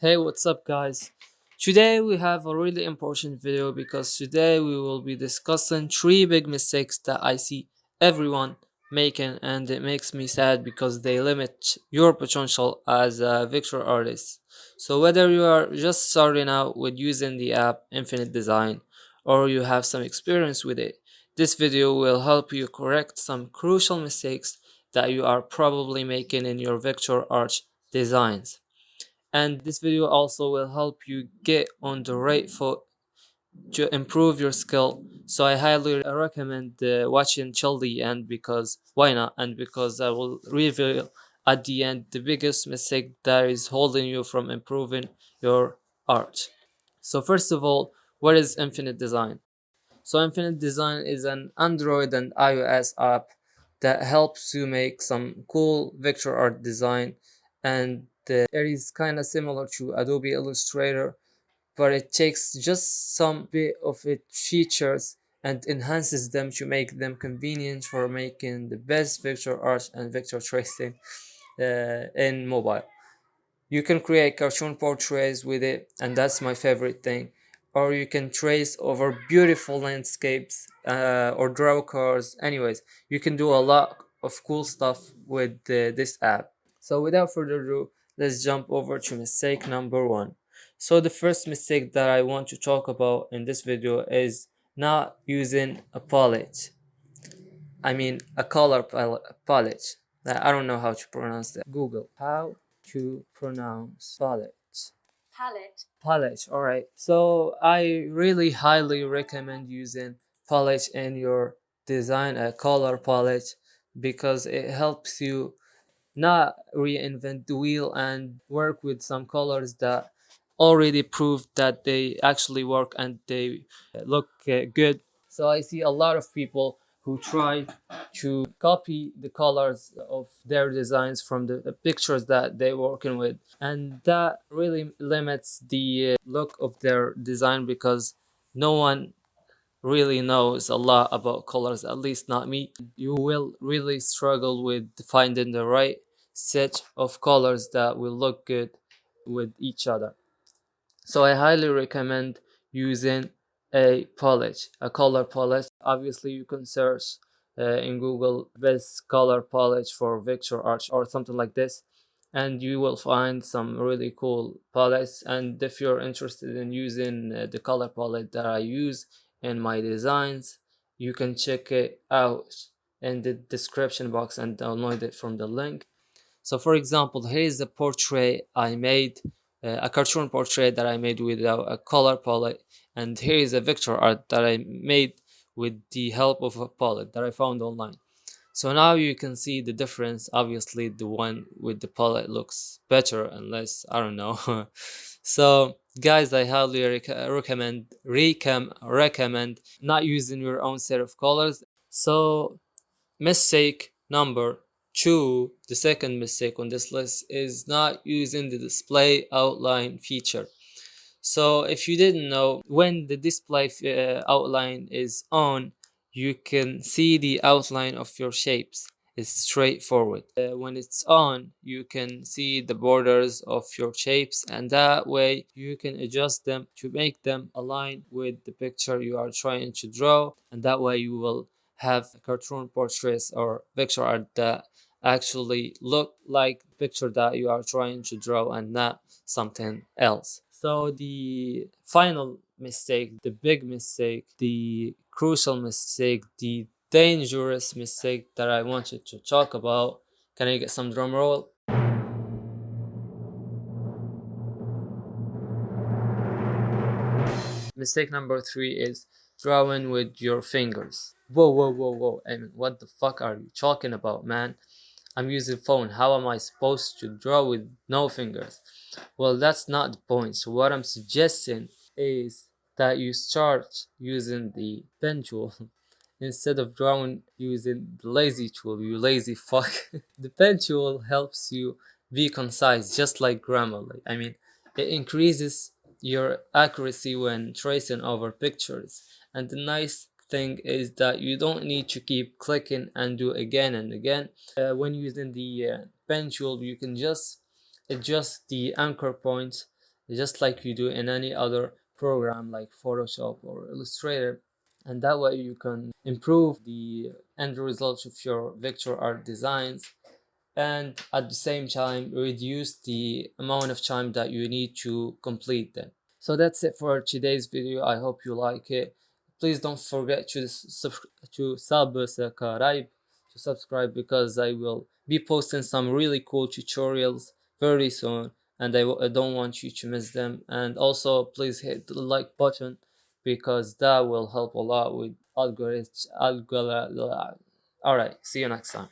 Hey, what's up, guys? Today we have a really important video because today we will be discussing three big mistakes that I see everyone making, and it makes me sad because they limit your potential as a vector artist. So, whether you are just starting out with using the app Infinite Design or you have some experience with it, this video will help you correct some crucial mistakes that you are probably making in your vector art designs. And this video also will help you get on the right foot to improve your skill. So I highly recommend watching till the end, because why not? And because I will reveal at the end the biggest mistake that is holding you from improving your art. So first of all, what is Infinite Design? So Infinite Design is an Android and iOS app that helps you make some cool vector art design, and it is kind of similar to Adobe Illustrator, but it takes just some bit of its features and enhances them to make them convenient for making the best vector art and vector tracing in mobile. You can create cartoon portraits with it, and that's my favorite thing. Or you can trace over beautiful landscapes or draw cars. Anyways, you can do a lot of cool stuff with this app. So without further ado, let's jump over to mistake number one. So the first mistake that I want to talk about in this video is not using a palette. I mean a color palette. I don't know how to pronounce that. Google how to pronounce palette. Palette. All right. So I really highly recommend using palette in your design, a color palette, because it helps you not reinvent the wheel and work with some colors that already proved that they actually work and they look good. So I see a lot of people who try to copy the colors of their designs from the pictures that they're working with, and that really limits the look of their design, because no one really knows a lot about colors, at least not me. You will really struggle with finding the right set of colors that will look good with each other. So I highly recommend using a palette, a color palette. Obviously you can search in Google best color palette for vector art or something like this, and you will find some really cool palettes. And if you're interested in using the color palette that I use in my designs, you can check it out in the description box and download it from the link. So for example, here is a portrait I made, a cartoon portrait that I made without a color palette, and here is a vector art that I made with the help of a palette that I found online. So now you can see the difference. Obviously the one with the palette looks better, unless I don't know. So guys, I highly recommend not using your own set of colors. So mistake number two, the second mistake on this list, is not using the display outline feature. So if you didn't know, when the display outline is on, you can see the outline of your shapes. It's straightforward. When it's on, you can see the borders of your shapes, and that way you can adjust them to make them align with the picture you are trying to draw, and that way you will have cartoon portraits or vector art that actually look like the picture that you are trying to draw and not something else. So the final mistake, the big mistake, the crucial mistake, the dangerous mistake that I wanted to talk about. Can I get some drum roll? Mistake number three is drawing with your fingers. Whoa. I mean, what the fuck are you talking about, man? I'm using phone. How am I supposed to draw with no fingers? Well, that's not the point. So what I'm suggesting is that you start using the pen tool instead of drawing using the lazy tool, you lazy fuck. The pen tool helps you be concise, just like Grammarly. I mean, it increases your accuracy when tracing over pictures. And the nice thing is that you don't need to keep clicking and do again and again. When using the pen tool, you can just adjust the anchor point just like you do in any other program like Photoshop or Illustrator. And that way you can improve the end result of your vector art designs, and at the same time reduce the amount of time that you need to complete them. So that's it for today's video. I hope you like it. Please don't forget to subscribe because I will be posting some really cool tutorials very soon, and I don't want you to miss them. And also please hit the like button because that will help a lot with algorithms. Alright, see you next time.